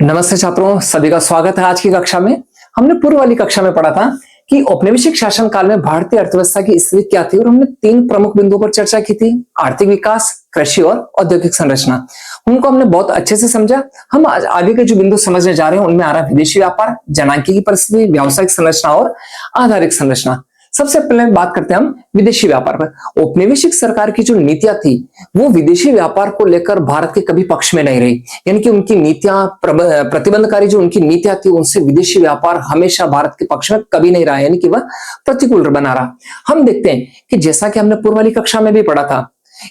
नमस्ते छात्रों, सभी का स्वागत है। आज की कक्षा में हमने पूर्व वाली कक्षा में पढ़ा था कि औपनिवेशिक शासन काल में भारतीय अर्थव्यवस्था की स्थिति क्या थी और हमने तीन प्रमुख बिंदुओं पर चर्चा की थी। आर्थिक विकास, कृषि और औद्योगिक संरचना। उनको हमने बहुत अच्छे से समझा। हम आज आगे के जो बिंदु समझने जा रहे हैं उनमें आ रहा है विदेशी व्यापार, जनांकीय परिस्थिति, व्यावसायिक संरचना और आधारिक संरचना। सबसे पहले बात करते हैं हम विदेशी व्यापार पर। औपनिवेशिक सरकार की जो नीतियां थी वो विदेशी व्यापार को लेकर भारत के कभी पक्ष में नहीं रही, यानी कि उनकी नीतियां प्रतिबंधकारी जो उनकी नीतियां थी उनसे विदेशी व्यापार हमेशा भारत के पक्ष में कभी नहीं रहा, यानी कि वह प्रतिकूल बना रहा। हम देखते हैं कि जैसा कि हमने पूर्व वाली कक्षा में भी पढ़ा था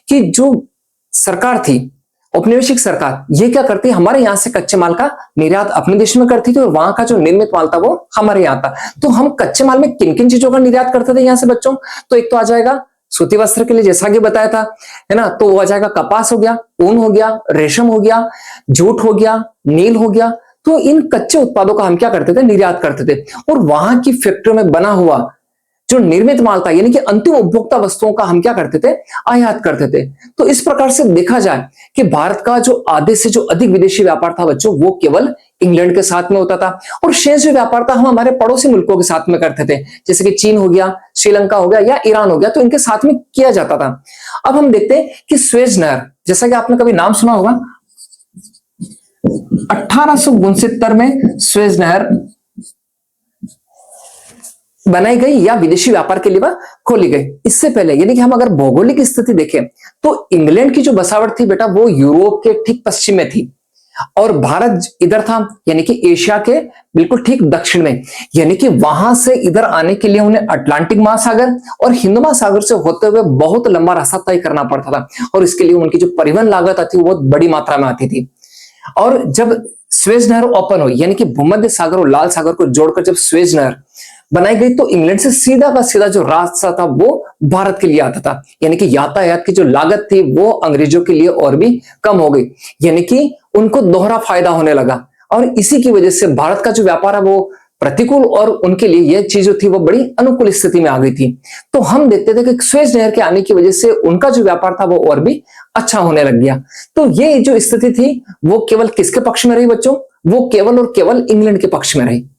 कि जो सरकार थी औपनिवेशिक सरकार, ये क्या करती, हमारे यहाँ से कच्चे माल का निर्यात अपने देश में करती थी और वहां का जो निर्मित माल था वो हमारे यहाँ था। तो हम कच्चे माल में किन किन चीजों का निर्यात करते थे यहाँ से बच्चों? तो एक तो आ जाएगा सूती वस्त्र के लिए, जैसा कि बताया था, है ना। तो वो आ जाएगा कपास हो गया, ऊन हो गया, रेशम हो गया, जूट हो गया, नील हो गया। तो इन कच्चे उत्पादों का हम क्या करते थे, निर्यात करते थे और वहां की फैक्ट्रियों में बना हुआ जो निर्मित माल था, यानी कि अंतिम उपभोक्ता वस्तुओं का हम क्या करते थे, आयात करते थे। तो इस प्रकार से देखा जाए कि भारत का जो आधे से जो अधिक विदेशी व्यापार था बच्चों, वो केवल इंग्लैंड के साथ में होता था और शेष जो व्यापार था हम हमारे पड़ोसी मुल्कों के साथ में करते थे, जैसे कि चीन हो गया, श्रीलंका हो गया या ईरान हो गया, तो इनके साथ में किया जाता था। अब हम देखते हैं कि स्वेज नहर, जैसा कि आपने कभी नाम सुना होगा, 1869 में स्वेज नहर बनाई गई या विदेशी व्यापार के लिए वह खोली गई। इससे पहले यानी कि हम अगर भौगोलिक स्थिति देखें तो इंग्लैंड की जो बसावट थी बेटा वो यूरोप के ठीक पश्चिम में थी और भारत इधर था, यानी कि एशिया के बिल्कुल ठीक दक्षिण में। यानी कि वहां से इधर आने के लिए उन्हें अटलांटिक महासागर और हिंद महासागर से होते हुए बहुत लंबा रास्ता तय करना पड़ता था और इसके लिए उनकी जो परिवहन लागत आती वो बड़ी मात्रा में आती थी। और जब स्वेज नहर ओपन हुई, यानी कि भूमध्य सागर और लाल सागर को जोड़कर जब स्वेज नहर बनाई गई, तो इंग्लैंड से सीधा का सीधा जो रास्ता था वो भारत के लिए आता था, यानी कि यातायात की जो लागत थी वो अंग्रेजों के लिए और भी कम हो गई, यानी कि उनको दोहरा फायदा होने लगा और इसी की वजह से भारत का जो व्यापार है वो प्रतिकूल और उनके लिए यह चीज जो थी वो बड़ी अनुकूल स्थिति में आ गई थी। तो हम देखते थे कि स्वेज नहर के आने की वजह से उनका जो व्यापार था वो और भी अच्छा होने लग गया। तो ये जो स्थिति थी वो केवल किसके पक्ष में रही बच्चों? वो केवल और केवल इंग्लैंड के पक्ष में रही।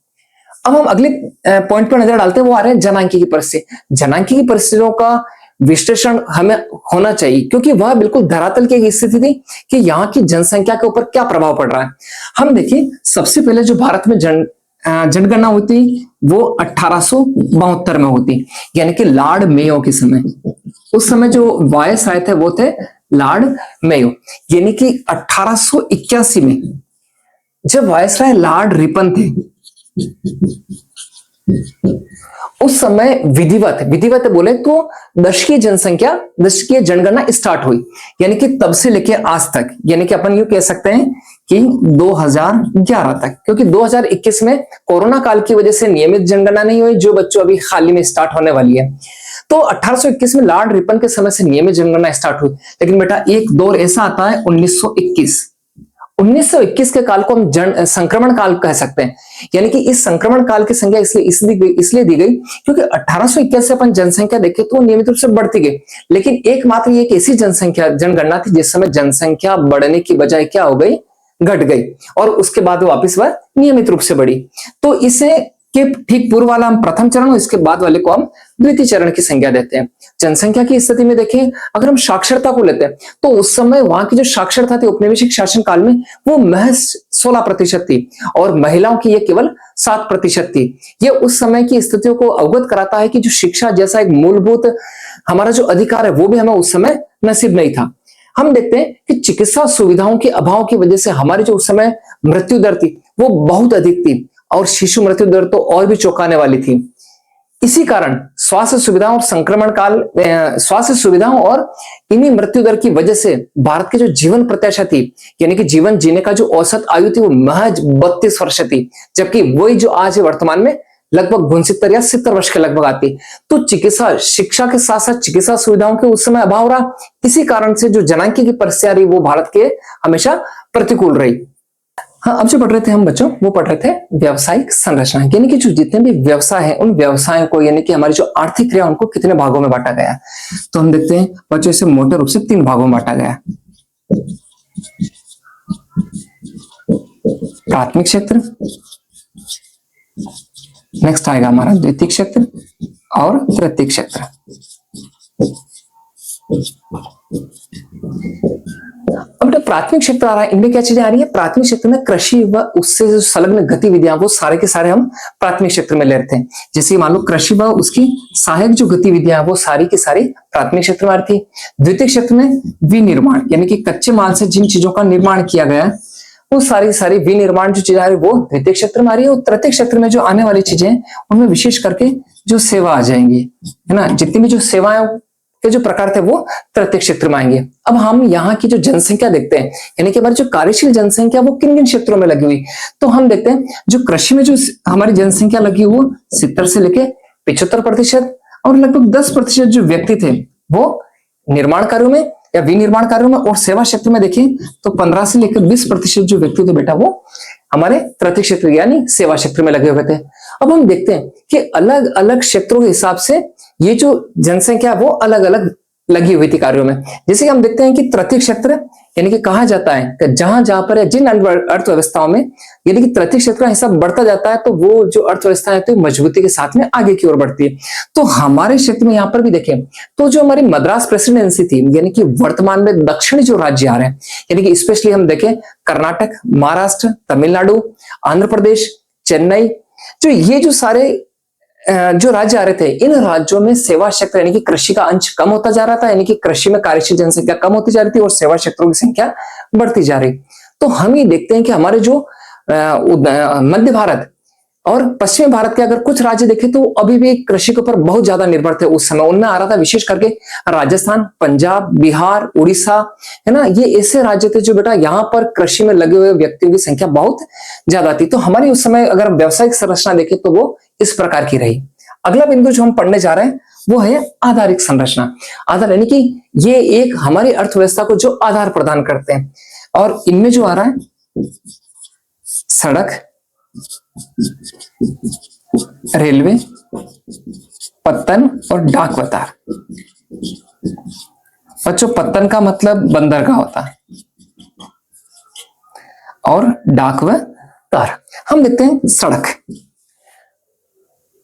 अब हम अगले पॉइंट पर नजर डालते हैं, वो आ रहे हैं जनांकीय परिस्थिति। जनांकीय परिस्थितियों का विश्लेषण हमें होना चाहिए क्योंकि वह बिल्कुल धरातल की एक स्थिति थी कि यहाँ की जनसंख्या के ऊपर क्या प्रभाव पड़ रहा है। हम देखिए, सबसे पहले जो भारत में जनगणना होती वो 1872 में होती, यानी कि लॉर्ड मेयो के समय। उस समय जो वायस आए थे वो थे लॉर्ड मेयो, यानी कि 1881 में जब वायसराय लॉर्ड रिपन थे उस समय विधिवत बोले तो दशकीय जनगणना स्टार्ट हुई, यानी कि तब से लेके आज तक, यानी कि अपन यूं कह सकते हैं कि 2011 तक, क्योंकि 2021 में कोरोना काल की वजह से नियमित जनगणना नहीं हुई जो बच्चों अभी हाल ही में स्टार्ट होने वाली है। तो 1821 में लॉर्ड रिपन के समय से नियमित जनगणना स्टार्ट हुई, लेकिन बेटा एक दौर ऐसा आता है 1921 के काल को हम संक्रमण काल कह सकते हैं, यानी कि इस संक्रमण काल की संख्या इसलिए दी गई क्योंकि 1821 से अपन जनसंख्या देखें तो नियमित रूप से बढ़ती गई, लेकिन एकमात्र एक ऐसी जनगणना थी जिस समय जनसंख्या बढ़ने की बजाय क्या हो गई, घट गई और उसके बाद वापस वह नियमित रूप से बढ़ी। तो इसे के ठीक पूर्व वाला हम प्रथम चरण और इसके बाद वाले को हम द्वितीय चरण की संज्ञा देते हैं। जनसंख्या की स्थिति में देखें, अगर हम साक्षरता को लेते हैं तो उस समय वहां की जो साक्षरता थी औपनिवेशिक शासन काल में वो महज 16% थी और महिलाओं की ये केवल 7% थी। ये उस समय की स्थितियों को अवगत कराता है कि जो शिक्षा जैसा एक मूलभूत हमारा जो अधिकार है वो भी हमें उस समय नसीब नहीं था। हम देखते हैं कि चिकित्सा सुविधाओं के अभाव की वजह से हमारी जो उस समय मृत्यु दर थी वो बहुत अधिक थी और शिशु मृत्यु दर तो और भी चौंकाने वाली थी। इसी कारण स्वास्थ्य सुविधाओं और इन्हीं मृत्यु दर की वजह से भारत की जो जीवन प्रत्याशा थी, यानी कि जीवन जीने का जो औसत आयु थी वो महज 32 वर्ष थी, जबकि वही जो आज है वर्तमान में लगभग 69 या 70 वर्ष के लगभग आती। तो शिक्षा के साथ साथ चिकित्सा सुविधाओं के उस समय अभाव रहा। इसी कारण से जो जनांकी की परिस्थितियां रही वो भारत के हमेशा प्रतिकूल रही। हाँ, अब जो पढ़ रहे थे हम बच्चों वो पढ़ रहे थे व्यावसायिक संरचना, यानी कि जो जितने भी व्यवसाय हैं उन व्यवसायों को, यानी कि हमारी जो आर्थिक क्रिया उनको कितने भागों में बांटा गया। तो हम देखते हैं बच्चों इसे मोटे रूप से 3 भागों में बांटा गया। प्राथमिक क्षेत्र, नेक्स्ट आएगा हमारा द्वितीयक क्षेत्र और तृतीयक क्षेत्र। अब जो प्राथमिक क्षेत्र आ रहा है, इनमें क्या चीजें आ रही है? प्राथमिक क्षेत्र में कृषि व उससे जो संलग्न गतिविधियां, वो सारे के सारे हम प्राथमिक क्षेत्र में लेते हैं। जैसे मान लो कृषि व उसकी सहायक जो गतिविधियां, वो सारी की सारी प्राथमिक क्षेत्र में आती है। द्वितीय क्षेत्र में विनिर्माण, यानी कि कच्चे माल से जिन चीजों का निर्माण किया गया है, वो सारी सारी विनिर्माण जो चीजें आ रही है, वो द्वितीय क्षेत्र में आ रही है। और तृतीय क्षेत्र में जो आने वाली चीजें हैं, उनमें विशेष करके जो सेवा आ जाएंगी, है ना, जितनी भी जो सेवाएं के जो प्रकार थे, वो तृतीय क्षेत्र में आएंगे। अब हम यहाँ की जो जनसंख्या देखते हैं, यानी कि हमारी जो कार्यशील जनसंख्या वो किन किन क्षेत्रों में लगी हुई, तो हम देखते हैं जो कृषि में जो हमारी जनसंख्या लगी वो 70 से लेके 75%, और लगभग 10% जो व्यक्ति थे वो निर्माण कार्यों में या विनिर्माण कार्यों में, और सेवा क्षेत्र में देखें तो 15 से लेकर 20% जो व्यक्ति थे बेटा, वो हमारे तृतीय क्षेत्र यानी सेवा क्षेत्र में लगे हुए थे। अब हम देखते हैं कि अलग अलग क्षेत्रों के हिसाब से ये जो जनसंख्या वो अलग अलग लगी हुई थी कार्यों में। जैसे कि हम देखते हैं कि तृतीय क्षेत्र यानी कि कहा जाता है कि जहां जहां पर जिन अर्थव्यवस्थाओं में यानी कि तृतीय क्षेत्र का हिस्सा बढ़ता जाता है, तो वो जो अर्थव्यवस्था है तो मजबूती के साथ में आगे की ओर बढ़ती है। तो हमारे क्षेत्र में यहाँ पर भी देखें तो जो हमारी मद्रास प्रेसिडेंसी थी, यानी कि वर्तमान में दक्षिणी जो राज्य आ रहे हैं, यानी कि स्पेशली हम देखें कर्नाटक, महाराष्ट्र, तमिलनाडु, आंध्र प्रदेश, चेन्नई, जो ये जो सारे जो राज्य आ रहे थे, इन राज्यों में सेवा क्षेत्र यानी कि कृषि का अंश कम होता जा रहा था, यानी कि कृषि में कार्यशील जनसंख्या कम होती जा रही थी और सेवा क्षेत्रों की संख्या बढ़ती जा रही। तो हम ये देखते हैं कि हमारे जो मध्य भारत और पश्चिमी भारत के अगर कुछ राज्य देखें तो अभी भी कृषि के ऊपर बहुत ज्यादा निर्भर थे उस समय। उनमें आ रहा था विशेष करके राजस्थान, पंजाब, बिहार, उड़ीसा, है ना, ये ऐसे राज्य थे जो बेटा यहाँ पर कृषि में लगे हुए व्यक्तियों की संख्या बहुत ज्यादा थी। तो हमारी उस समय अगर व्यावसायिक संरचना देखें तो वो इस प्रकार की रही। अगला बिंदु जो हम पढ़ने जा रहे हैं वो है आधारिक संरचना। आधार यानी कि ये एक हमारी अर्थव्यवस्था को जो आधार प्रदान करते हैं, और इनमें जो आ रहा है सड़क, रेलवे, पत्तन और डाक वतार। बच्चों पत्तन का मतलब बंदरगाह होता है और डाक व तार। हम देखते हैं सड़क।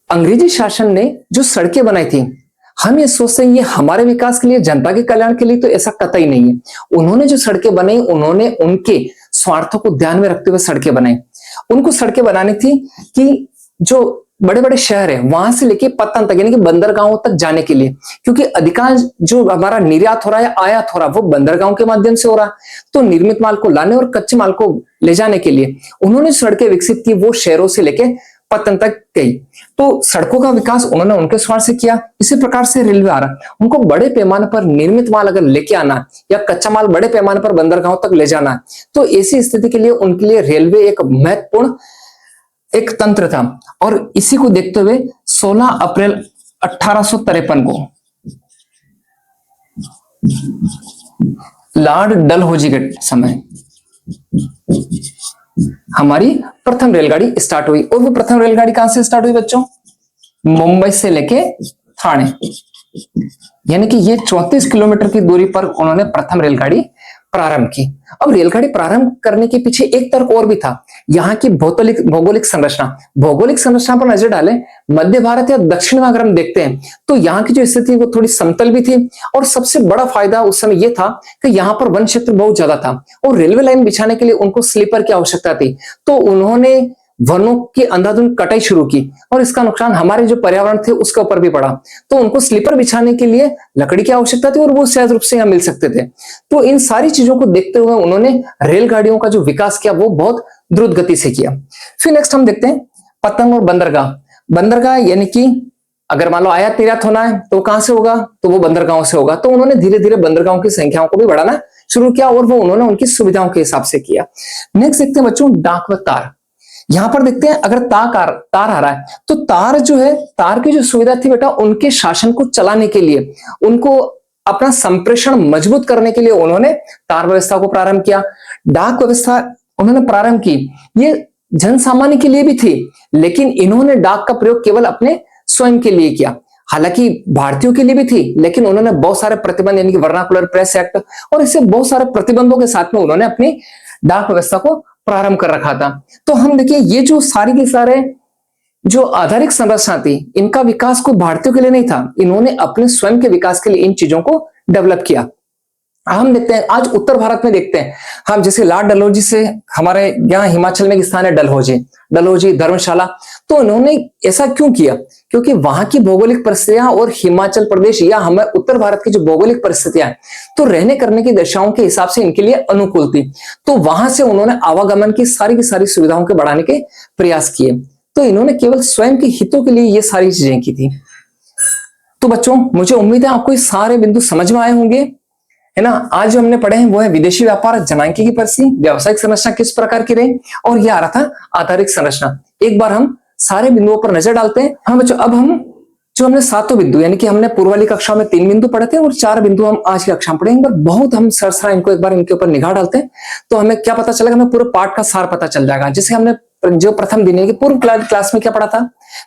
अंग्रेजी शासन ने जो सड़कें बनाई थी, हम ये सोचते हैं ये हमारे विकास के लिए, जनता के कल्याण के लिए, तो ऐसा कतई नहीं है। उन्होंने जो सड़कें बनाई, उन्होंने उनके स्वार्थों को ध्यान में रखते हुए सड़कें बनाई। उनको सड़कें बनानी थी कि जो बड़े बड़े शहर है वहां से लेके पत्तन तक यानी कि बंदरगाहों तक जाने के लिए, क्योंकि अधिकांश जो हमारा निर्यात हो रहा है, आयात हो रहा है, वो बंदरगाहों के माध्यम से हो रहा है। तो निर्मित माल को लाने और कच्चे माल को ले जाने के लिए उन्होंने सड़कें विकसित की, वो शहरों से लेके पत्तन तक गई। तो सड़कों का विकास उन्होंने उनके स्वार्थ से किया। इसी प्रकार से रेलवे आ रहा, उनको बड़े पैमाने पर निर्मित माल अगर लेके आना या कच्चा माल बड़े पैमाने पर बंदरगाहों तक ले जाना, तो ऐसी स्थिति के लिए उनके लिए रेलवे एक महत्वपूर्ण एक तंत्र था। और इसी को देखते हुए 16 अप्रैल 1853 को लॉर्ड डलहौजी के समय हमारी प्रथम रेलगाड़ी स्टार्ट हुई। और वो प्रथम रेलगाड़ी कहां से स्टार्ट हुई बच्चों? मुंबई से लेके ठाणे, यानी कि ये 34 किलोमीटर की दूरी पर उन्होंने प्रथम रेलगाड़ी प्रारंभ की। अब रेलगाड़ी प्रारंभ करने के पीछे एक तर्क और भी था, यहाँ की भौगोलिक संरचना। भौगोलिक संरचना पर नजर डालें, मध्य भारत या दक्षिण में अगर हम देखते हैं तो यहाँ की जो स्थिति वो थोड़ी समतल भी थी, और सबसे बड़ा फायदा उस समय यह था कि यहाँ पर वन क्षेत्र बहुत ज्यादा था, और रेलवे लाइन बिछाने के लिए उनको स्लीपर की आवश्यकता थी। तो उन्होंने वनों की अंधाधुंध कटाई शुरू की, और इसका नुकसान हमारे जो पर्यावरण थे उसके ऊपर भी पड़ा। तो उनको स्लीपर बिछाने के लिए लकड़ी की आवश्यकता थी, और वो सहज रूप से यहाँ मिल सकते थे। तो इन सारी चीजों को देखते हुए उन्होंने रेलगाड़ियों का जो विकास किया वो बहुत द्रुत गति से किया। फिर नेक्स्ट हम देखते हैं पतंग और बंदरगाह। बंदरगाह यानी कि अगर मान लो आयात निर्यात होना है तो कहां से होगा? तो वो बंदरगाहों से होगा। तो उन्होंने धीरे धीरे बंदरगाहों की संख्याओं को भी बढ़ाना शुरू किया, और वो उन्होंने उनकी सुविधाओं के हिसाब से किया। नेक्स्ट देखते हैं बच्चों डाक व तार। यहां पर देखते हैं अगर तार आ रहा है तो तार जो है, तार की जो सुविधा थी बेटा, उनके शासन को चलाने के लिए, उनको अपना संप्रेषण मजबूत करने के लिए उन्होंने तार व्यवस्था को प्रारंभ किया। डाक व्यवस्था उन्होंने प्रारंभ की, ये जन सामान्य के लिए भी थी, लेकिन इन्होंने डाक का प्रयोग केवल अपने स्वयं के लिए किया। हालांकि भारतीयों के लिए भी थी, लेकिन उन्होंने बहुत सारे प्रतिबंध यानी कि वर्नाकुलर प्रेस एक्ट और इससे बहुत सारे प्रतिबंधों के साथ में उन्होंने अपनी डाक व्यवस्था को प्रारंभ कर रखा था। तो हम देखिए ये जो सारी के सारे जो आधारिक संरचना थी, इनका विकास को भारतीयों के लिए नहीं था, इन्होंने अपने स्वयं के विकास के लिए इन चीजों को डेवलप किया। हम देखते हैं आज उत्तर भारत में देखते हैं हम, जैसे लाल डलहौजी से हमारे यहाँ हिमाचल में एक स्थान है डलहौजी, डलहौजी धर्मशाला। तो उन्होंने ऐसा क्यों किया? क्योंकि वहां की भौगोलिक परिस्थितियां और हिमाचल प्रदेश या हमें उत्तर भारत की जो भौगोलिक परिस्थितियां तो रहने करने की दशाओं के हिसाब से इनके लिए अनुकूल थी। तो वहां से उन्होंने आवागमन की सारी सुविधाओं के बढ़ाने के प्रयास किए। तो इन्होंने केवल स्वयं के हितों के लिए ये सारी चीजें की थी। तो बच्चों, मुझे उम्मीद है आपको ये सारे बिंदु समझ में आए होंगे, है ना। आज जो हमने पढ़े हैं वो है विदेशी व्यापार जनांकी की परिधि, व्यावसायिक संरचना किस प्रकार की रही, और ये आ रहा था आधारिक संरचना। एक बार हम सारे बिंदुओं पर नजर डालते हैं। हाँ बच्चों, अब हम जो हमने सातों बिंदु, यानी कि हमने पूर्व वाली कक्षा में 3 बिंदु पढ़े थे और 4 बिंदु हम आज की कक्षा में पढ़ेंगे। बहुत हम सरसरा इनको एक बार इनके ऊपर निगाह डालते हैं तो हमें क्या पता चलेगा, हमें पूरे पाठ का सार पता चल जाएगा। जैसे हमने जो प्रथम दिन है कि पूर्व क्लास में क्या पढ़ा था,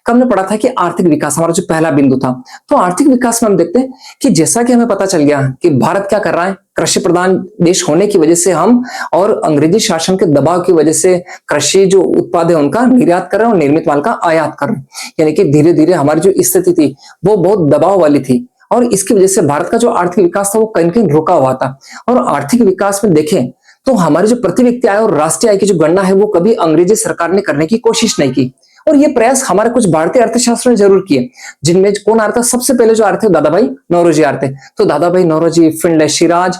हमने पढ़ा था कि आर्थिक विकास हमारा जो पहला बिंदु था। तो आर्थिक विकास में हम देखते हैं कि जैसा कि हमें पता चल गया कि भारत क्या कर रहा है, कृषि प्रधान देश होने की वजह से हम और अंग्रेजी शासन के दबाव की वजह से कृषि जो उत्पाद है उनका निर्यात कर रहे हैं और निर्मित माल का आयात कर रहे हैं। यानी कि धीरे धीरे हमारी जो स्थिति थी वो बहुत दबाव वाली थी और इसकी वजह से भारत का जो आर्थिक विकास था वो कहीं कहीं रुका हुआ था। और आर्थिक विकास में देखें तो हमारे जो प्रति व्यक्ति आय और राष्ट्रीय आय की जो गणना है वो कभी अंग्रेजी सरकार ने करने की कोशिश नहीं की। और ये प्रयास हमारे कुछ भारतीय अर्थशास्त्रियों ने जरूर किए, जिनमें कौन आ रहा था, सबसे पहले जो आ रहे थे दादा भाई नौरोजी आ रहे थे। तो Dadabhai Naoroji, Findlay Shirras,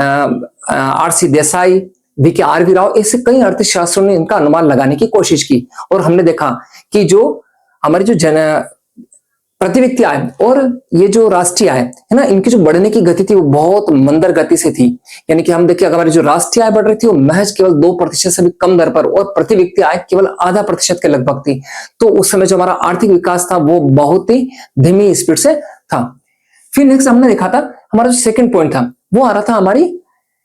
R C. Desai, V K. R V. Rao, ऐसे कई अर्थशास्त्रियों ने इनका अनुमान लगाने की कोशिश की। और हमने देखा कि जो हमारी जो प्रति व्यक्ति आय और ये जो राष्ट्रीय आय है ना, इनकी जो बढ़ने की गति थी वो बहुत मंदर गति से थी। यानी कि हम देखिए हमारी जो राष्ट्रीय आय बढ़ रही थी वो महज केवल 2% से भी कम दर पर, और प्रति व्यक्ति आय केवल 0.5% के लगभग थी। तो उस समय जो हमारा आर्थिक विकास था वो बहुत ही धीमी स्पीड से था। फिर नेक्स्ट हमने देखा था हमारा जो सेकंड पॉइंट था वो आ रहा था हमारी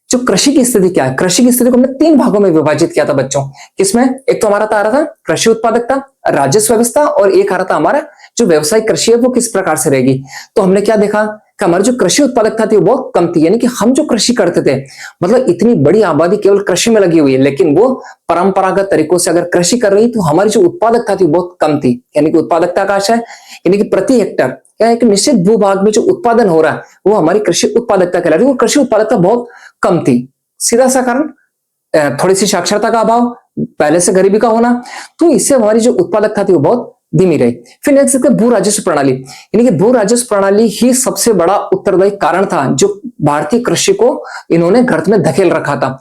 जो कृषि की स्थिति क्या है। कृषि की स्थिति को हमने 3 भागों में विभाजित किया था बच्चों। किसमें? एक तो हमारा आ रहा था कृषि उत्पादकता, राजस्व व्यवस्था, और एक आ रहा था हमारा जो व्यवसायिक कृषि है वो किस प्रकार से रहेगी। तो हमने क्या देखा कि हमारी जो कृषि उत्पादकता थी वो बहुत कम थी। यानी कि हम जो कृषि करते थे, मतलब इतनी बड़ी आबादी केवल कृषि में लगी हुई है, लेकिन वो परंपरागत तरीकों से अगर कृषि कर रही तो हमारी जो उत्पादकता थी वो बहुत कम थी। यानी कि उत्पादकता का आशय यानी कि प्रति हेक्टर क्या एक निश्चित भूभाग में जो उत्पादन हो रहा है वो हमारी कृषि उत्पादकता कहला रही है। और कृषि उत्पादकता बहुत कम थी। सीधा सा कारण थोड़ी सी साक्षरता का अभाव, पहले से गरीबी का होना, तो इससे हमारी जो उत्पादकता थी वो बहुत धीमी रही। फिर नेक्स्ट देखते हैं भू राजस्व प्रणाली। यानी कि भू राजस्व प्रणाली ही सबसे बड़ा उत्तरदायी कारण था जो भारतीय कृषि को इन्होंने गर्त में धकेल रखा था।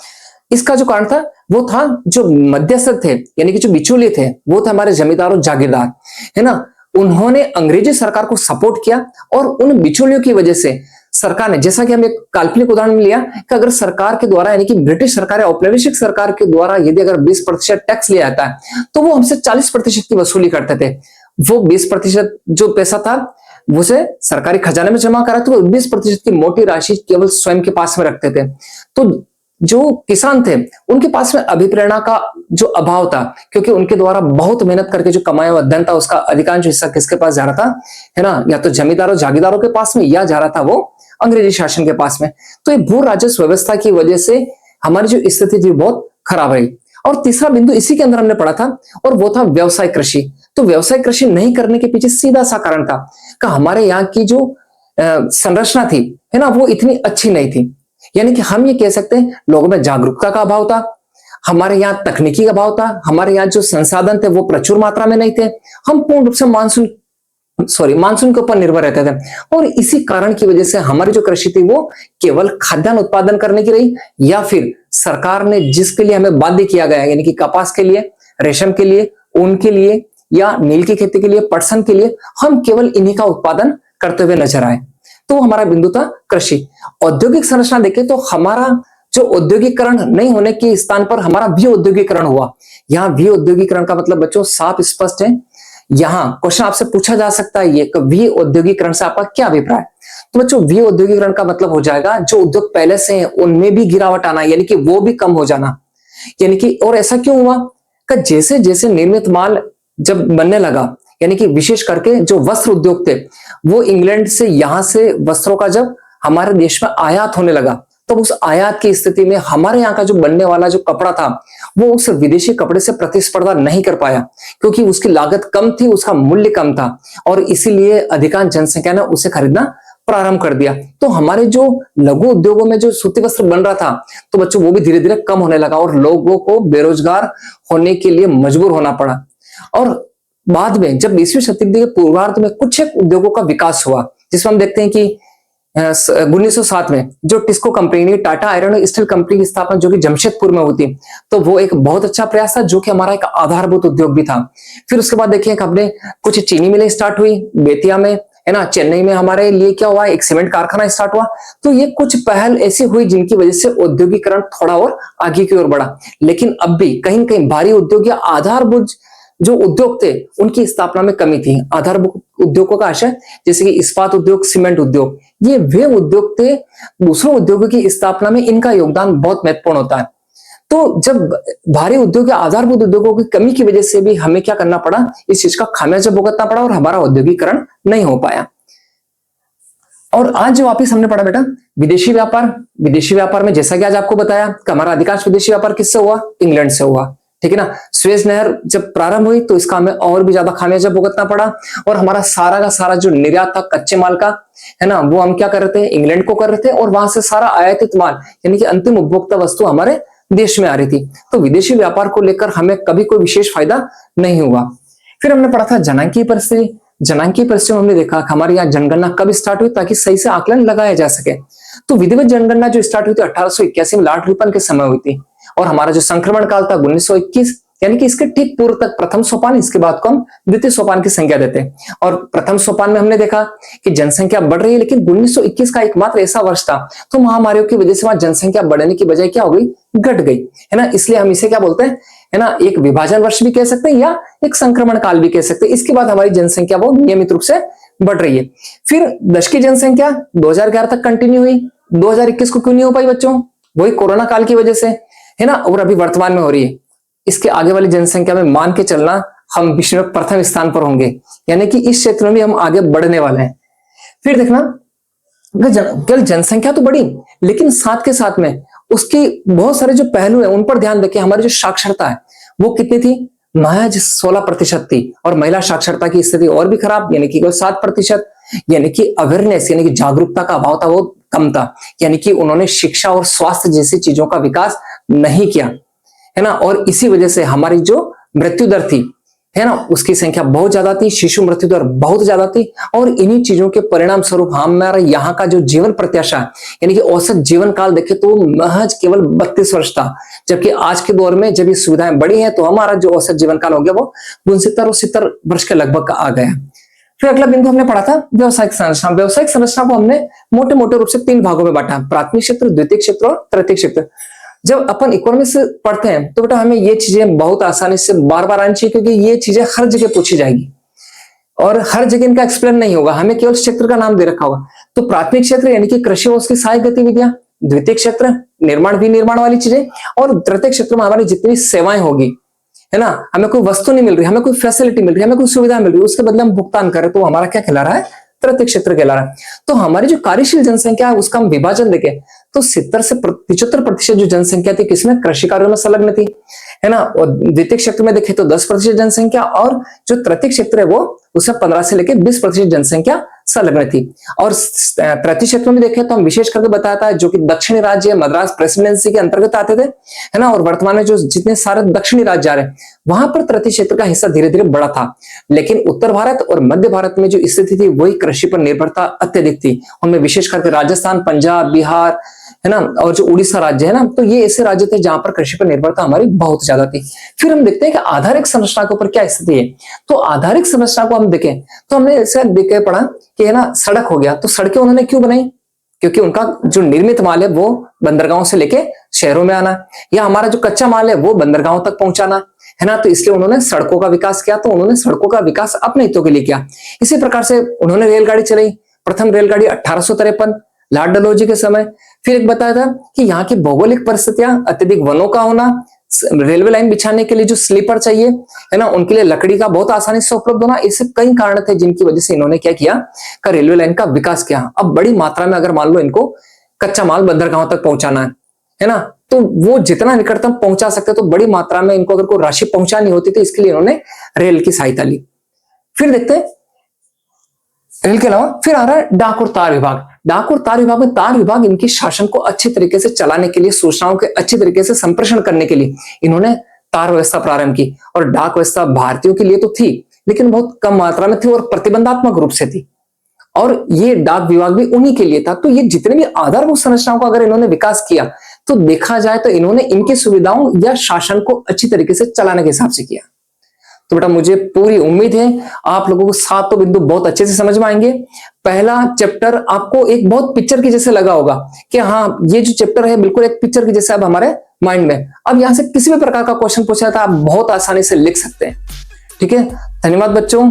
इसका जो कारण था वो था जो मध्यस्थ थे, यानी कि जो बिचौलिए थे, वो थे हमारे जमींदार और जागीरदार, है ना। उन्होंने अंग्रेजी सरकार को सपोर्ट किया और उन बिचौलियों की वजह से सरकार ने, जैसा कि हम एक काल्पनिक उदाहरण लिया कि अगर सरकार के द्वारा यानी कि ब्रिटिश सरकार या औपनिवेशिक सरकार के द्वारा यदि अगर 20% टैक्स लिया जाता है तो वो हमसे 40% की वसूली करते थे। वो 20% जो पैसा था उसे सरकारी खजाने में जमा करा, तो 20% की मोटी राशि केवल स्वयं के पास में रखते थे। तो जो किसान थे उनके पास में अभिप्रेरणा का जो अभाव था, क्योंकि उनके द्वारा बहुत मेहनत करके जो कमाया हुआ धन था उसका अधिकांश हिस्सा किसके पास जा रहा था, है ना, या तो जमींदारों जागीरदारों के पास में या जा रहा था वो अंग्रेजी शासन के पास में। तो ये भू राजस्व व्यवस्था की वजह से हमारी जो स्थिति थी बहुत खराब रही। और तीसरा बिंदु इसी के अंदर हमने पढ़ा था और वो था व्यवसाय कृषि। तो व्यवसाय कृषि नहीं करने के पीछे सीधा सा कारण था कि हमारे यहाँ की जो संरचना थी, है ना, वो इतनी अच्छी नहीं थी। यानी कि हम ये कह सकते हैं लोगों में जागरूकता का अभाव था, हमारे यहाँ तकनीकी का अभाव था, हमारे यहाँ जो संसाधन थे वो प्रचुर मात्रा में नहीं थे, हम पूर्ण रूप से मानसून के ऊपर निर्भर रहते थे। और इसी कारण की वजह से हमारी जो कृषि थी वो केवल खाद्यान्न उत्पादन करने की रही, या फिर सरकार ने जिसके लिए हमें बाध्य किया गया, यानी कि कपास के लिए, रेशम के लिए, ऊन के लिए, या नील की खेती के लिए, पटसन के लिए, हम केवल इन्हीं का उत्पादन करते हुए नजर आए। तो हमारा बिंदु था कृषि। औद्योगिक संरचना देखें तो हमारा जो औद्योगिकरण नहीं होने के स्थान पर हमारा विऔद्योगिकरण हुआ। यहाँ विऔद्योगिकरण का मतलब बच्चों साफ स्पष्ट है। यहाँ क्वेश्चन आपसे पूछा जा सकता है ये कि विऔद्योगिकरण से आपका क्या अभिप्राय। तो बच्चों विऔद्योगिकरण का मतलब हो जाएगा जो उद्योग पहले से हैं उनमें भी गिरावट आना, यानी कि वो भी कम हो जाना। यानी कि और ऐसा क्यों हुआ कि जैसे जैसे निर्मित माल जब बनने लगा, यानी कि विशेष करके जो वस्त्र उद्योग थे वो इंग्लैंड से यहां से वस्त्रों का जब हमारे देश में आयात होने लगा तब उस आयात की स्थिति में हमारे यहाँ का जो बनने वाला जो कपड़ा था वो उस विदेशी कपड़े से प्रतिस्पर्धा नहीं कर पाया, क्योंकि उसकी लागत कम थी, उसका मूल्य कम था, और इसीलिए अधिकांश जनसंख्या ने उसे खरीदना प्रारंभ कर दिया। तो हमारे जो लघु उद्योगों में जो सूती वस्त्र बन रहा था, तो बच्चों वो भी धीरे धीरे कम होने लगा और लोगों को बेरोजगार होने के लिए मजबूर होना पड़ा। और बाद में जब 20वीं शताब्दी के पूर्वार्ध में कुछ एक उद्योगों का विकास हुआ, जिसमें हम देखते हैं कि 1907 में जो टिस्को कंपनी, टाटा आयरन और स्टील कंपनी की स्थापना जो कि जमशेदपुर में हुई थी, तो वो एक बहुत अच्छा प्रयास था, जो कि हमारा एक आधारभूत उद्योग भी था। फिर उसके बाद देखिए हमने कुछ चीनी मिलें स्टार्ट हुई बेतिया में, है ना, चेन्नई में हमारे लिए क्या हुआ, एक सीमेंट कारखाना स्टार्ट हुआ। तो ये कुछ पहल ऐसी हुई जिनकी वजह से औद्योगिकरण थोड़ा और आगे की ओर बढ़ा। लेकिन अब भी कहीं न कहीं भारी उद्योग या आधारभूत जो उद्योग थे उनकी स्थापना में कमी थी। आधारभूत उद्योगों का आशय जैसे कि इस्पात उद्योग, सीमेंट उद्योग, ये वे उद्योग थे, दूसरों उद्योगों की स्थापना में इनका योगदान बहुत महत्वपूर्ण होता है। तो जब भारी उद्योग या आधारभूत उद्योगों की कमी की वजह से भी हमें क्या करना पड़ा, इस चीज का खामियाजा भुगतना पड़ा और हमारा औद्योगिकरण नहीं हो पाया। और आज जो वापिस हमने पढ़ा बेटा विदेशी व्यापार, विदेशी व्यापार में जैसा कि आज आपको बताया कि हमारा अधिकांश विदेशी व्यापार किससे हुआ, इंग्लैंड से हुआ, ठीक है ना। सुएज नहर जब प्रारंभ हुई तो इसका हमें और भी ज्यादा खामियाजा भुगतना पड़ा, और हमारा सारा का सारा जो निर्यात था कच्चे माल का, है ना, वो हम क्या कर रहे थे, इंग्लैंड को कर रहे थे, और वहां से सारा आयातित माल यानी कि अंतिम उपभोक्ता वस्तु हमारे देश में आ रही थी। तो विदेशी व्यापार को लेकर हमें कभी कोई विशेष फायदा नहीं हुआ। फिर हमने पढ़ा था जनांकीय परिस्थिति। जनांकीय परिस्थिति में हमने देखा हमारे यहाँ जनगणना कब स्टार्ट हुई ताकि सही से आकलन लगाया जा सके। तो विधिवत जनगणना जो स्टार्ट हुई थी 1881 में लॉर्ड रिपन के समय हुई थी, और हमारा जो संक्रमण काल था 1921, यानी कि इसके ठीक पूर्व तक प्रथम सोपान, इसके बाद को हम द्वितीय सोपान की संख्या देते हैं। और प्रथम सोपान में हमने देखा कि जनसंख्या बढ़ रही है, लेकिन 1921 का एकमात्र ऐसा वर्ष था तो महामारियों की वजह से वहां जनसंख्या बढ़ने की बजाय क्या हो गई, घट गई, है ना। इसलिए हम इसे क्या बोलते हैं, है ना, एक विभाजन वर्ष भी कह सकते हैं या एक संक्रमण काल भी कह सकते हैं। इसके बाद हमारी जनसंख्या वो नियमित रूप से बढ़ रही है। फिर दशकीय जनसंख्या 2011 तक कंटिन्यू हुई, 2021 को क्यों नहीं हो पाई बच्चों, वही कोरोना काल की वजह से, है ना, और अभी वर्तमान में हो रही है। इसके आगे वाली जनसंख्या में मान के चलना हम विश्व में प्रथम स्थान पर होंगे, यानी कि इस क्षेत्र में भी हम आगे बढ़ने वाले हैं। फिर देखना केवल जनसंख्या तो बढ़ी, लेकिन साथ के साथ में उसके बहुत सारे जो पहलू हैं उन पर ध्यान देके हमारी जो साक्षरता है वो कितनी थी, महज 16% थी, और महिला साक्षरता की स्थिति और भी खराब, यानी कि 7%, यानी कि अवेयरनेस यानी कि जागरूकता का अभाव था वो कम था, यानी कि उन्होंने शिक्षा और स्वास्थ्य जैसी चीजों का विकास नहीं किया, है ना। और इसी वजह से हमारी जो मृत्यु दर थी, है ना, उसकी संख्या बहुत ज्यादा थी, शिशु मृत्यु दर बहुत ज्यादा थी, और इन्हीं चीजों के परिणाम स्वरूप हमारे यहाँ का जो जीवन प्रत्याशा यानी कि औसत जीवन काल देखे तो महज केवल 32 वर्ष था, जबकि आज के दौर में जब ये सुविधाएं बढ़ी हैं तो हमारा जो औसत जीवन काल हो गया वो 69 और 70 वर्ष के लगभग आ गया। फिर अगला बिंदु हमने पढ़ा था व्यवसायिक संरचना। व्यवसायिक संरचना को हमने मोटे मोटे रूप से 3 भागों में बांटा, प्राथमिक क्षेत्र, द्वितीय क्षेत्र और तृतीय क्षेत्र। जब अपन इकोनॉमिक्स पढ़ते हैं तो बेटा हमें ये चीजें बहुत आसानी से बार बार आनी चाहिए, क्योंकि ये चीजें हर जगह पूछी जाएगी और हर जगह इनका एक्सप्लेन नहीं होगा, हमें केवल क्षेत्र का नाम दे रखा होगा। तो प्राथमिक क्षेत्र यानी कि कृषि और उसकी सहायक गतिविधियां, द्वितीय क्षेत्र निर्माण विनिर्माण वाली चीजें, और तृतीय क्षेत्र में हमारी जितनी सेवाएं होगी, है ना, हमें कोई वस्तु नहीं मिल रही, हमें कोई फैसिलिटी मिल रही, हमें कोई सुविधा मिल रही, उसके बदले हम भुगतान करें, तो हमारा क्या कहला रहा है, तृतीय क्षेत्र कहला रहा है। तो हमारी जो कार्यशील जनसंख्या है उसका हम विभाजन देखें तो 70 से 75% जो जनसंख्या थी किसमें, कृषि कार्यों में संलग्न थी, है ना। और द्वितीय क्षेत्र में देखें तो 10% जनसंख्या, और जो तृतीय क्षेत्र है वो उसमें 15 से लेकर 20% जनसंख्या संलग्न थी। और तृतीय क्षेत्र में देखें तो हम विशेष करके बताता है जो कि दक्षिणी राज्य मद्रास प्रेसिडेंसी के अंतर्गत आते थे, है ना। और वर्तमान में जो जितने सारे दक्षिणी राज्य आ रहे हैं वहां पर तृतीय क्षेत्र का हिस्सा धीरे धीरे बढ़ा था, लेकिन उत्तर भारत और मध्य भारत में जो स्थिति थी वही कृषि पर निर्भरता अत्यधिक थी। उनमें विशेष करके राजस्थान, पंजाब, बिहार, है ना, और जो उड़ीसा राज्य है ना, तो ये ऐसे राज्य थे जहां पर कृषि पर निर्भरता हमारी बहुत ज्यादा थी। फिर हम देखते हैं कि आधारिक संरचना के ऊपर क्या स्थिति है। तो आधारिक संरचना को हम देखें तो हमने ऐसे देख के पढ़ा कि, है ना, सड़क हो गया, तो सड़कें उन्होंने क्यों बनाई, क्योंकि उनका जो निर्मित माल है वो बंदरगाहों से लेके शहरों में आना, या हमारा जो कच्चा माल है वो बंदरगाहों तक पहुंचाना, है ना। तो इसलिए उन्होंने सड़कों का विकास किया, तो उन्होंने सड़कों का विकास अपने हितों के लिए किया। इसी प्रकार से उन्होंने रेलगाड़ी चलाई, प्रथम रेलगाड़ी 1853 लॉर्ड डलहौजी के समय। फिर एक बताया था कि यहाँ की भौगोलिक परिस्थितियां, अत्यधिक वनों का होना, रेलवे लाइन बिछाने के लिए जो स्लीपर चाहिए, है ना, उनके लिए लकड़ी का बहुत आसानी से उपलब्ध होना, ऐसे कई कारण थे जिनकी वजह से इन्होंने क्या किया, का रेलवे लाइन का विकास किया। अब बड़ी मात्रा में अगर मान लो इनको कच्चा माल बंदरगाहों तक पहुंचाना है ना, तो वो जितना निकटतम पहुंचा सकते तो बड़ी मात्रा में इनको अगर कोई राशि पहुंचानी होती तो इसके लिए इन्होंने रेल की सहायता ली। फिर देखते हैं रेल के अलावा फिर आ रहा है डाक और तार विभाग। डाक और तार विभाग में तार विभाग इनके शासन को अच्छे तरीके से चलाने के लिए, सूचनाओं के अच्छे तरीके से संप्रेषण करने के लिए इन्होंने तार व्यवस्था प्रारंभ की। और डाक व्यवस्था भारतीयों के लिए तो थी लेकिन बहुत कम मात्रा में थी और प्रतिबंधात्मक रूप से थी, और ये डाक विभाग भी उन्हीं के लिए था। तो ये जितने भी आधारभूत संरचनाओं का अगर इन्होंने विकास किया तो देखा जाए तो इन्होंने इनकी सुविधाओं या शासन को अच्छी तरीके से चलाने के हिसाब से किया। तो बेटा मुझे पूरी उम्मीद है आप लोगों को सातों बिंदु बहुत अच्छे से समझ में आएंगे। पहला चैप्टर आपको एक बहुत पिक्चर की जैसे लगा होगा कि हाँ ये जो चैप्टर है बिल्कुल एक पिक्चर की जैसे अब हमारे माइंड में, अब यहां से किसी भी प्रकार का क्वेश्चन पूछा था आप बहुत आसानी से लिख सकते हैं। ठीक है, धन्यवाद बच्चों।